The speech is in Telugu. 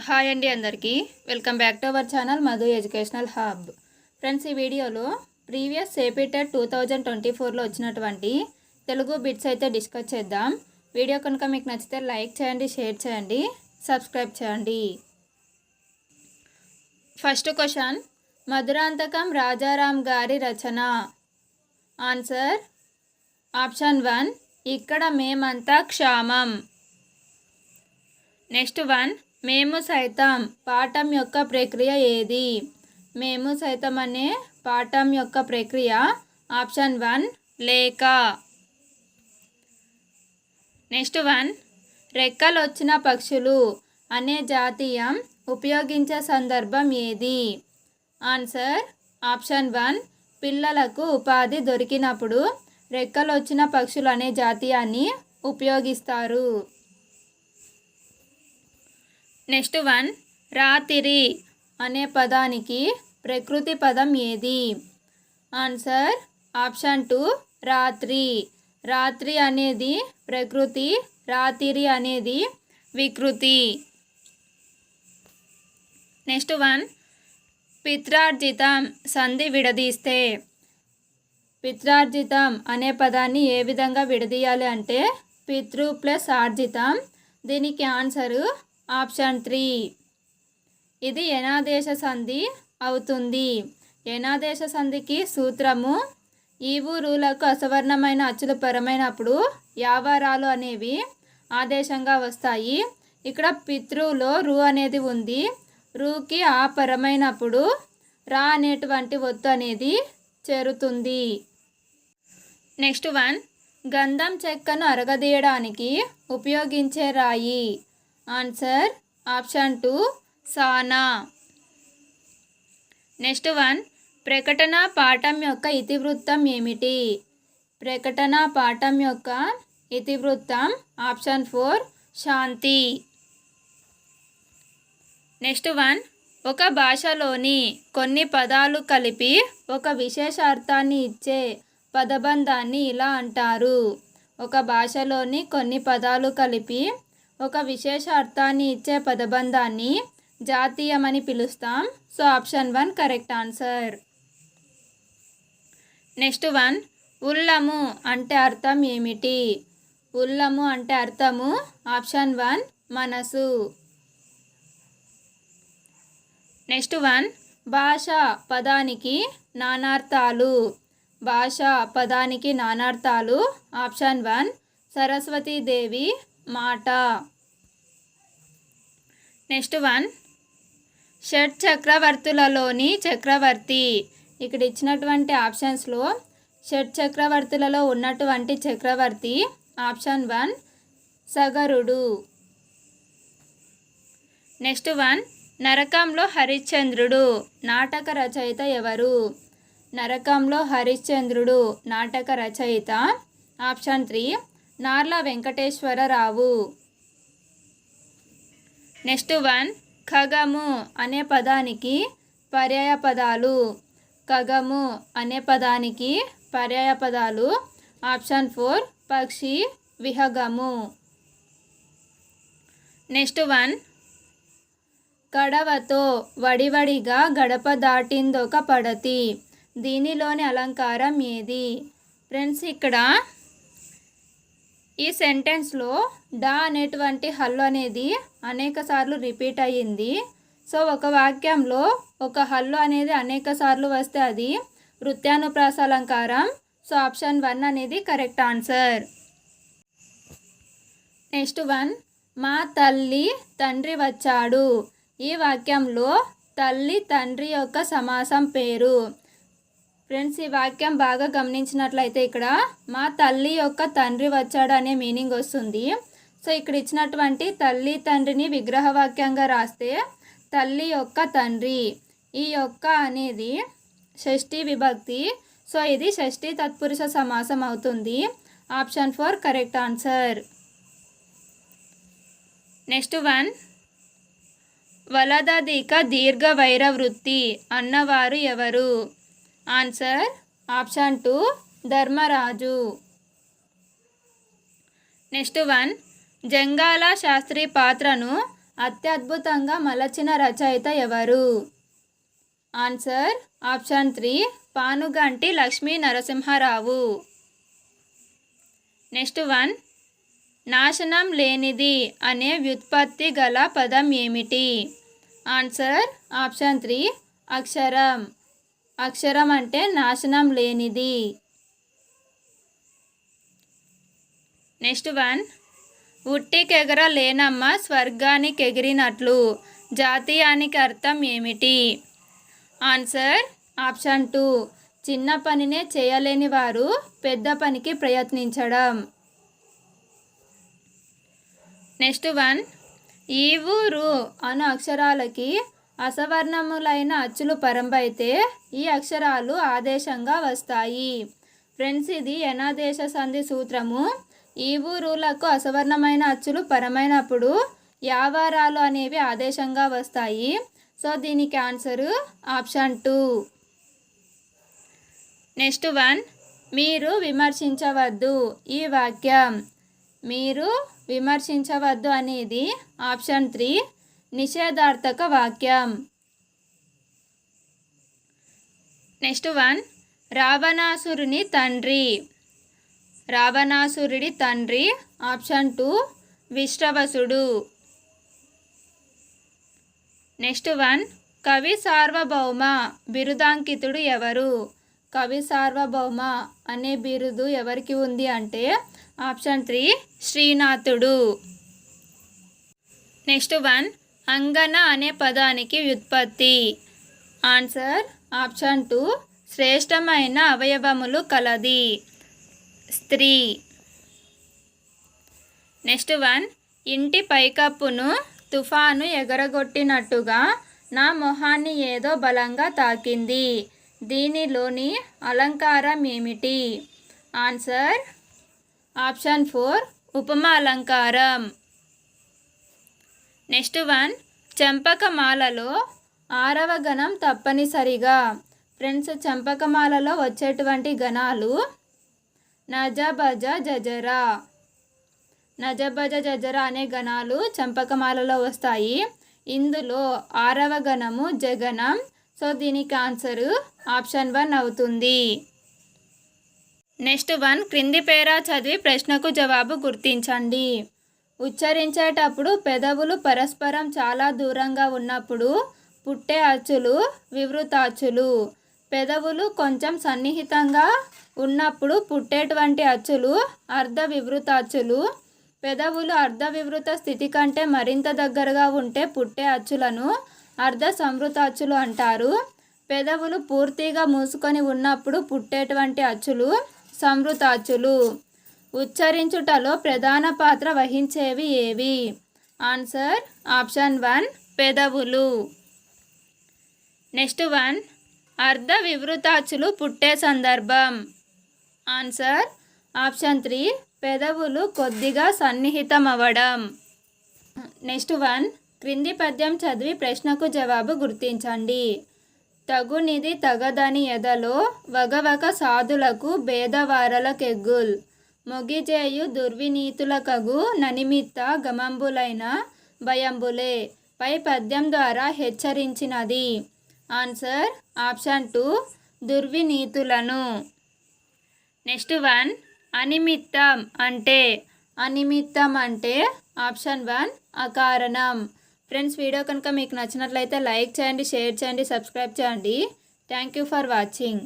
హాయ్ అండి అందరికీ welcome back to our channel Madhu educational hub. Friends, ఈ వీడియోలో ప్రీవియస్ ఏపీ టెట్ 2024లో వచ్చినటువంటి తెలుగు బిట్స్ అయితే డిస్కస్ చేద్దాం. వీడియో కనుక మీకు నచ్చితే లైక్ చేయండి, షేర్ చేయండి, సబ్స్క్రైబ్ చేయండి. ఫస్ట్ క్వశ్చన్, మధురాంతకం రాజారాం గారి రచన. ఆన్సర్ ఆప్షన్ 1, ఇక్కడ మేమంతా క్షామం. నెక్స్ట్ వన్, మేము సైతం పాఠం యొక్క ప్రక్రియ ఏది? మేము సైతం అనే పాఠం యొక్క ప్రక్రియ ఆప్షన్ 1 లేక. నెక్స్ట్ వన్, రెక్కలు వచ్చిన పక్షులు అనే జాతీయం ఉపయోగించే సందర్భం ఏది? ఆన్సర్ ఆప్షన్ 1, పిల్లలకు ఉపాధి దొరికినప్పుడు రెక్కలు వచ్చిన పక్షులు అనే జాతీయాన్ని ఉపయోగిస్తారు. నెక్స్ట్ వన్, రాత్రి అనే పదానికి ప్రకృతి పదం ఏది? ఆన్సర్ ఆప్షన్ 2 రాత్రి. రాత్రి అనేది ప్రకృతి, రాత్రి అనేది వికృతి. నెక్స్ట్ వన్, పిత్రార్జితం సంధి విడదీస్తే. పిత్రార్జితం అనే పదాన్ని ఏ విధంగా విడదీయాలి అంటే పితృ ప్లస్ ఆర్జితం. దీనికి ఆన్సరు ఆప్షన్ 3. ఇది యనాదేశ సంధి అవుతుంది. యనాదేశ సంధికి సూత్రము ఈవు రూలకు అసవర్ణమైన అచ్చులు పరమైనప్పుడు యావారాలు అనేవి ఆదేశంగా వస్తాయి. ఇక్కడ పితృలో రు అనేది ఉంది. రూకి ఆ పరమైనప్పుడు రా అనేటువంటి ఒత్తు అనేది చేరుతుంది. నెక్స్ట్ వన్, గంధం చెక్కను అరగదీయడానికి ఉపయోగించే రాయి. ఆన్సర్ ఆప్షన్ 2 సానా. నెక్స్ట్ వన్, ప్రకటన పాఠం యొక్క ఇతివృత్తం ఏమిటి? ప్రకటన పాఠం యొక్క ఇతివృత్తం ఆప్షన్ 4 శాంతి. నెక్స్ట్ వన్, ఒక భాషలోని కొన్ని పదాలు కలిపి ఒక విశేష అర్థాన్ని ఇచ్చే పదబంధాన్ని ఇలా అంటారు. ఒక భాషలోని కొన్ని పదాలు కలిపి ఒక విశేష అర్థాన్ని ఇచ్చే పదబంధాన్ని జాతీయమని పిలుస్తాం. So option 1 correct answer. Next one, ఉల్లము అంటే అర్థం ఏమిటి? ఉల్లము అంటే అర్థము ఆప్షన్ 1 మనసు. నెక్స్ట్ వన్, భాష పదానికి నానార్థాలు. భాష పదానికి నానార్థాలు ఆప్షన్ 1 సరస్వతీదేవి మాట. నెక్స్ట్ వన్, షట్ చక్రవర్తులలోని చక్రవర్తి. ఇక్కడ ఇచ్చినటువంటి ఆప్షన్స్లో షట్ చక్రవర్తులలో ఉన్నటువంటి చక్రవర్తి ఆప్షన్ 1 సగరుడు. నెక్స్ట్ వన్, నరకంలో హరిశ్చంద్రుడు నాటక రచయిత ఎవరు? నరకంలో హరిశ్చంద్రుడు నాటక రచయిత option 3 Narla Venkateswara Rao. Next one, ఖగము అనే పదానికి పర్యాయ పదాలు. ఖగము అనే పదానికి పర్యాయ పదాలు ఆప్షన్ 4 పక్షి, విహగము. నెక్స్ట్ వన్, కడవతో వడివడిగా గడప దాటిందొక పడతి. దీనిలోని అలంకారం ఏది? ఫ్రెండ్స్, ఇక్కడ ఈ సెంటెన్స్లో డా అనేటువంటి హల్లు అనేది అనేక సార్లు రిపీట్ అయ్యింది. సో ఒక వాక్యంలో ఒక హల్లు అనేది అనేక సార్లు వస్తే అది వృత్యానుప్రాస అలంకారం. సో ఆప్షన్ 1 అనేది కరెక్ట్ ఆన్సర్. నెక్స్ట్ వన్, మా తల్లి తండ్రి వచ్చాడు. ఈ వాక్యంలో తల్లి తండ్రి యొక్క సమాసం పేరు. ఫ్రెండ్స్, ఈ వాక్యం బాగా గమనించినట్లయితే ఇక్కడ మా తల్లి యొక్క తండ్రి వచ్చాడు అనే మీనింగ్ వస్తుంది. సో ఇక్కడ ఇచ్చినటువంటి తల్లి తండ్రిని విగ్రహ వాక్యంగా రాస్తే తల్లి యొక్క తండ్రి. ఈ యొక్క అనేది షష్ఠీ విభక్తి. సో ఇది షష్ఠీ తత్పురుష సమాసం అవుతుంది. Option 4 correct answer. Next one, వలదధిక దీర్ఘ వైరవృత్తి అన్నవారు ఎవరు? Answer option 2 Dharmaraju. Next one, Jangala Sastri పాత్రను అత్యద్భుతంగా మలచిన రచయిత ఎవరు? Answer option 3 Panuganti Lakshmi Narasimha Rao. Next one, నాశనం లేనిది అనే వ్యుత్పత్తి గల పదం ఏమిటి? ఆన్సర్ ఆప్షన్ 3 అక్షరం. అక్షరం అంటే నాశనం లేనిది. నెక్స్ట్ వన్, ఉట్టికెగర లేనమ్మ స్వర్గానికి ఎగిరినట్లు జాతీయానికి అర్థం ఏమిటి? ఆన్సర్ ఆప్షన్ 2 చిన్న పనినే చేయలేని వారు పెద్ద పనికి ప్రయత్నించడం. నెక్స్ట్ వన్, ఈవు రు అను అక్షరాలకి అసవర్ణములైన అచ్చులు పరంబైతే ఈ అక్షరాలు ఆదేశంగా వస్తాయి. ఫ్రెండ్స్, ఇది ఎనాదేశ సంధి సూత్రము. ఈవు రులకు అసవర్ణమైన అచ్చులు పరమైనప్పుడు యావారాలు అనేవి ఆదేశంగా వస్తాయి. సో దీనికి ఆన్సరు ఆప్షన్ 2. నెక్స్ట్ వన్, మీరు విమర్శించవద్దు ఈ వాక్యం. మీరు విమర్శించవద్దు అనేది ఆప్షన్ 3 నిషేధార్థక వాక్యం. నెక్స్ట్ వన్, రావణాసురుని తండ్రి. రావణాసురుడి తండ్రి ఆప్షన్ 2 విశ్రవసుడు. నెక్స్ట్ వన్, కవి సార్వభౌమ బిరుదాంకితుడు ఎవరు? కవి సార్వభౌమ అనే బిరుదు ఎవరికి ఉంది అంటే ఆప్షన్ 3 శ్రీనాథుడు. నెక్స్ట్ వన్, అంగన అనే పదానికి వ్యుత్పత్తి. ఆన్సర్ ఆప్షన్ 2 శ్రేష్టమైన అవయవములు కలది, స్త్రీ. నెక్స్ట్ వన్, ఇంటి పైకప్పును తుఫాను ఎగరగొట్టినట్టుగా నా మొహాన్ని ఏదో బలంగా తాకింది. దీనిలోని అలంకారం ఏమిటి? ఆన్సర్ ఆప్షన్ 4 ఉపమా అలంకారం. నెక్స్ట్ వన్, చంపకమాలలో 6వ గణం తప్పనిసరిగా. ఫ్రెండ్స్, చంపకమాలలో వచ్చేటువంటి గణాలు నజబజ జజరా. నజబజ జజరా అనే గణాలు చంపకమాలలో వస్తాయి. ఇందులో 6వ గణము జగనం. సో దీనికి ఆన్సరు ఆప్షన్ 1 అవుతుంది. నెక్స్ట్ వన్, క్రింది పేరా చదివి ప్రశ్నకు జవాబు గుర్తించండి. ఉచ్చరించేటప్పుడు పెదవులు పరస్పరం చాలా దూరంగా ఉన్నప్పుడు పుట్టే అచ్చులు వివృతాచ్చులు. పెదవులు కొంచెం సన్నిహితంగా ఉన్నప్పుడు పుట్టేటువంటి అచ్చులు అర్ధ వివృతాచ్చులు. పెదవులు అర్ధ వివృత స్థితి కంటే మరింత దగ్గరగా ఉంటే పుట్టే అచ్చులను అర్ధ సంవృతాచ్చులు అంటారు. పెదవులు పూర్తిగా మూసుకొని ఉన్నప్పుడు పుట్టేటువంటి అచ్చులు సంవృతాచ్చులు. ఉచ్చరించుటలో ప్రధాన పాత్ర వహించేవి ఏవి? ఆన్సర్ ఆప్షన్ 1 పెదవులు. నెక్స్ట్ వన్, అర్ధ వివృతాచ్చులు పుట్టే సందర్భం. ఆన్సర్ ఆప్షన్ 3 పెదవులు కొద్దిగా సన్నిహితమవ్వడం. నెక్స్ట్ వన్, క్రింది పద్యం చదివి ప్రశ్నకు జవాబు గుర్తించండి. తగునిది తగదని ఎదలో వగవక సాధులకు భేదవారలకెగ్గుల్ మొగిజేయు దుర్వినీతులకగు ననిమిత్త గమంబులైన భయంబులే పై పద్యం ద్వారా హెచ్చరించినది. ఆన్సర్ ఆప్షన్ 2 దుర్వినీతులను. నెక్స్ట్ వన్, అనిమిత్తం అంటే ఆప్షన్ 1 అకారణం. ఫ్రెండ్స్, వీడియో కనుక మీకు నచ్చినట్లయితే లైక్ చేయండి, షేర్ చేయండి, సబ్స్క్రైబ్ చేయండి. Thank you for watching.